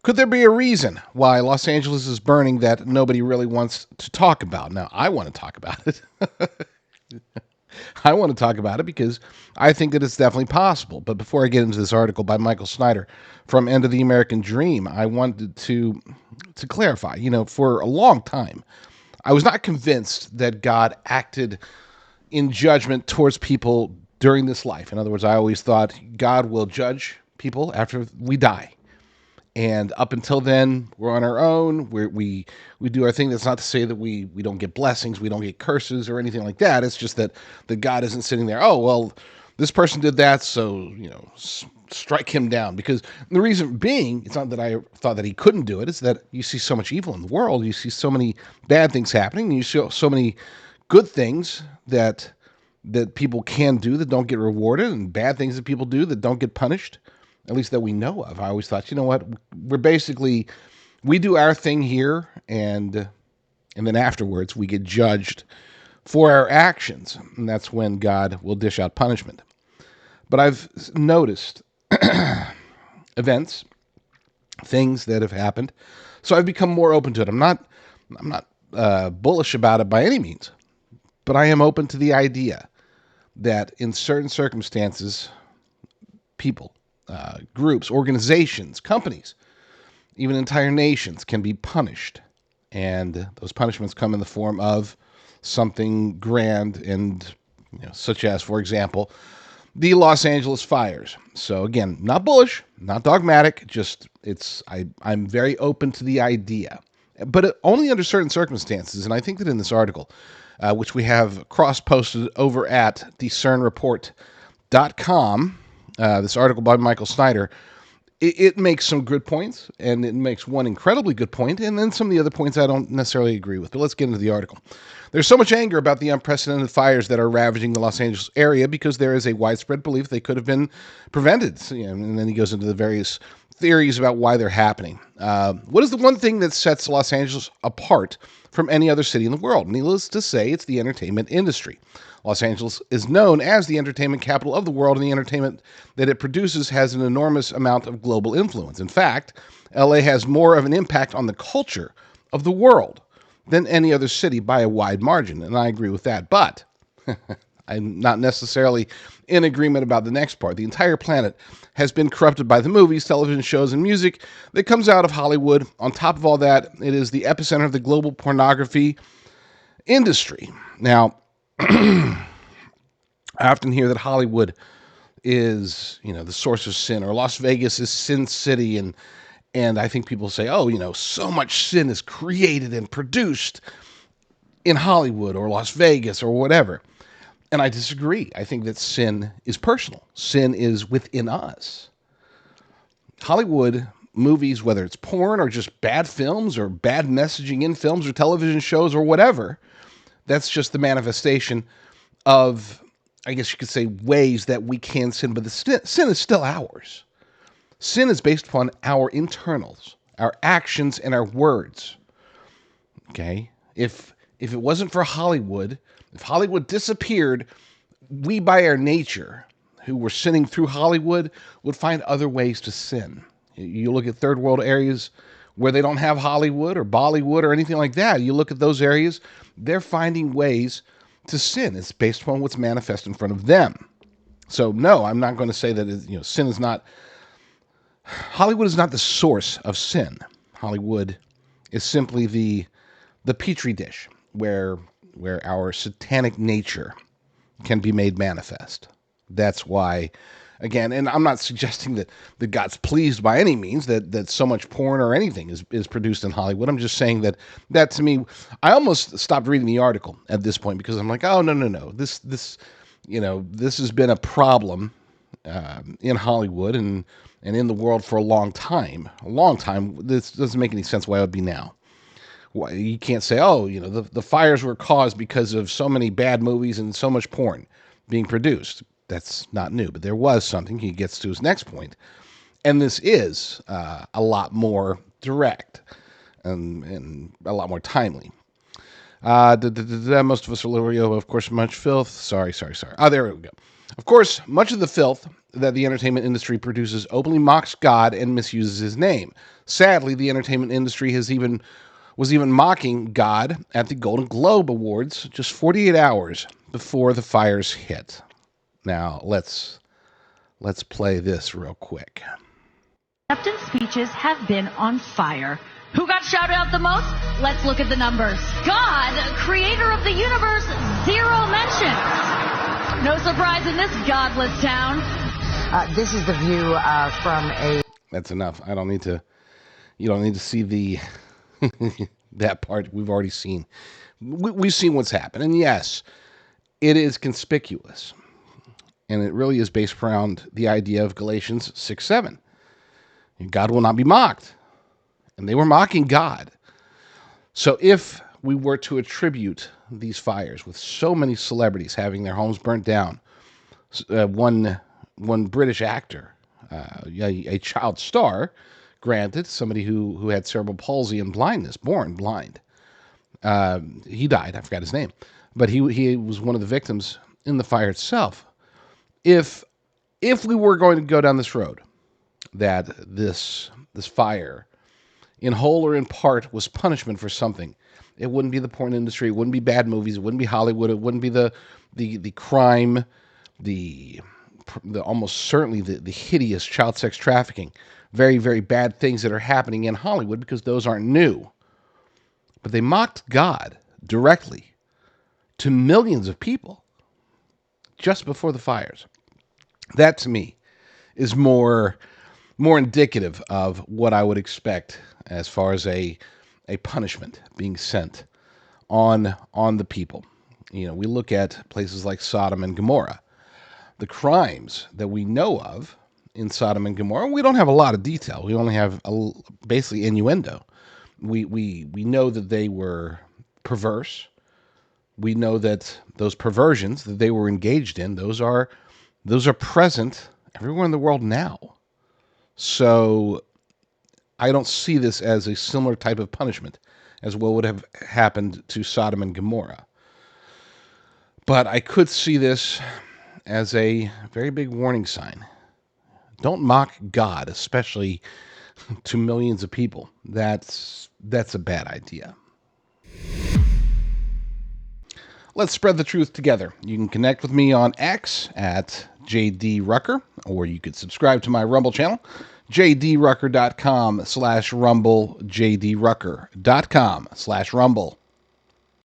Could there be a reason why Los Angeles is burning that nobody really wants to talk about? Now, I want to talk about it. I want to talk about it because I think that it's definitely possible. But before I get into this article by Michael Snyder from End of the American Dream, I wanted to clarify. For a long time, I was not convinced that God acted in judgment towards people during this life. In other words, I always thought God will judge people after we die. And up until then, we're on our own. We do our thing. That's not to say that we don't get blessings, we don't get curses or anything like that. It's just that God isn't sitting there. Oh well, this person did that, so strike him down. Because the reason being, it's not that I thought that he couldn't do it. It's that you see so much evil in the world. You see so many bad things happening. And you see so many good things that people can do that don't get rewarded, and bad things that people do that don't get punished, at least that we know of. I always thought, you know what, we do our thing here, and then afterwards we get judged for our actions, and that's when God will dish out punishment. But I've noticed events, things that have happened, so I've become more open to it. I'm not bullish about it by any means, but I am open to the idea that in certain circumstances, people, groups, organizations, companies, even entire nations can be punished. And those punishments come in the form of something grand and such as, for example, the Los Angeles fires. So again, not bullish, not dogmatic, just I'm very open to the idea, but only under certain circumstances. And I think that in this article, which we have cross-posted over at discernreport.com, this article by Michael Snyder, it makes some good points, and it makes one incredibly good point, and then some of the other points I don't necessarily agree with. But let's get into the article. There's so much anger about the unprecedented fires that are ravaging the Los Angeles area because there is a widespread belief they could have been prevented. And then he goes into the various theories about why they're happening. What is the one thing that sets Los Angeles apart from any other city in the world? Needless to say, it's the entertainment industry. Los Angeles is known as the entertainment capital of the world, and the entertainment that it produces has an enormous amount of global influence. In fact, LA has more of an impact on the culture of the world than any other city by a wide margin, and I agree with that. But I'm not necessarily in agreement about the next part. The entire planet has been corrupted by the movies, television shows, and music that comes out of Hollywood. On top of all that, it is the epicenter of the global pornography industry. Now, I often hear that Hollywood is, the source of sin, or Las Vegas is Sin City, and I think people say, oh, so much sin is created and produced in Hollywood or Las Vegas or whatever. And I disagree. I think that sin is personal. Sin is within us. Hollywood movies, whether it's porn or just bad films or bad messaging in films or television shows or whatever, that's just the manifestation of, I guess you could say, ways that we can sin, but the sin is still ours. Sin is based upon our internals, our actions, and our words. Okay? If it wasn't for Hollywood, if Hollywood disappeared, we by our nature, who were sinning through Hollywood, would find other ways to sin. You look at third world areas where they don't have Hollywood or Bollywood or anything like that. You look at those areas, they're finding ways to sin. It's based upon what's manifest in front of them. So no, I'm not going to say that sin is not. Hollywood is not the source of sin. Hollywood is simply the petri dish where our satanic nature can be made manifest. That's why, again, and I'm not suggesting that God's pleased by any means that so much porn or anything is produced in Hollywood. I'm just saying that to me, I almost stopped reading the article at this point because I'm like, oh, no. This has been a problem in Hollywood and in the world for a long time. This doesn't make any sense why it would be now. You can't say, oh, the fires were caused because of so many bad movies and so much porn being produced. That's not new, but there was something. He gets to his next point. And this is a lot more direct and a lot more timely. Most of us are Lirio, of course, much filth. Sorry. Oh, there we go. Of course, much of the filth that the entertainment industry produces openly mocks God and misuses his name. Sadly, the entertainment industry was even mocking God at the Golden Globe Awards just 48 hours before the fires hit. Now, let's play this real quick. Acceptance speeches have been on fire. Who got shouted out the most? Let's look at the numbers. God, creator of the universe, 0 mentions. No surprise in this godless town. This is the view from a... That's enough. You don't need to see the that part we've already seen. We've seen what's happened. And yes, it is conspicuous. And it really is based around the idea of Galatians 6:7. God will not be mocked. And they were mocking God. So if we were to attribute these fires with so many celebrities having their homes burnt down, one British actor, a child star, granted, somebody who had cerebral palsy and blindness, born blind, he died. I forgot his name, but he was one of the victims in the fire itself. If we were going to go down this road, that this fire, in whole or in part, was punishment for something, it wouldn't be the porn industry, it wouldn't be bad movies, it wouldn't be Hollywood, it wouldn't be the crime, the almost certainly the hideous child sex trafficking, very, very bad things that are happening in Hollywood, because those aren't new. But they mocked God directly to millions of people just before the fires. That, to me, is more indicative of what I would expect as far as a punishment being sent on the people. We look at places like Sodom and Gomorrah. The crimes that we know of in Sodom and Gomorrah, we don't have a lot of detail. We only have basically innuendo. We know that they were perverse. We know that those perversions that they were engaged in, those are present everywhere in the world now. So I don't see this as a similar type of punishment as what would have happened to Sodom and Gomorrah. But I could see this as a very big warning sign. Don't mock God, especially to millions of people. That's a bad idea. Let's spread the truth together. You can connect with me on X at JD Rucker, or you could subscribe to my Rumble channel, jdrucker.com/rumble, jdrucker.com/rumble.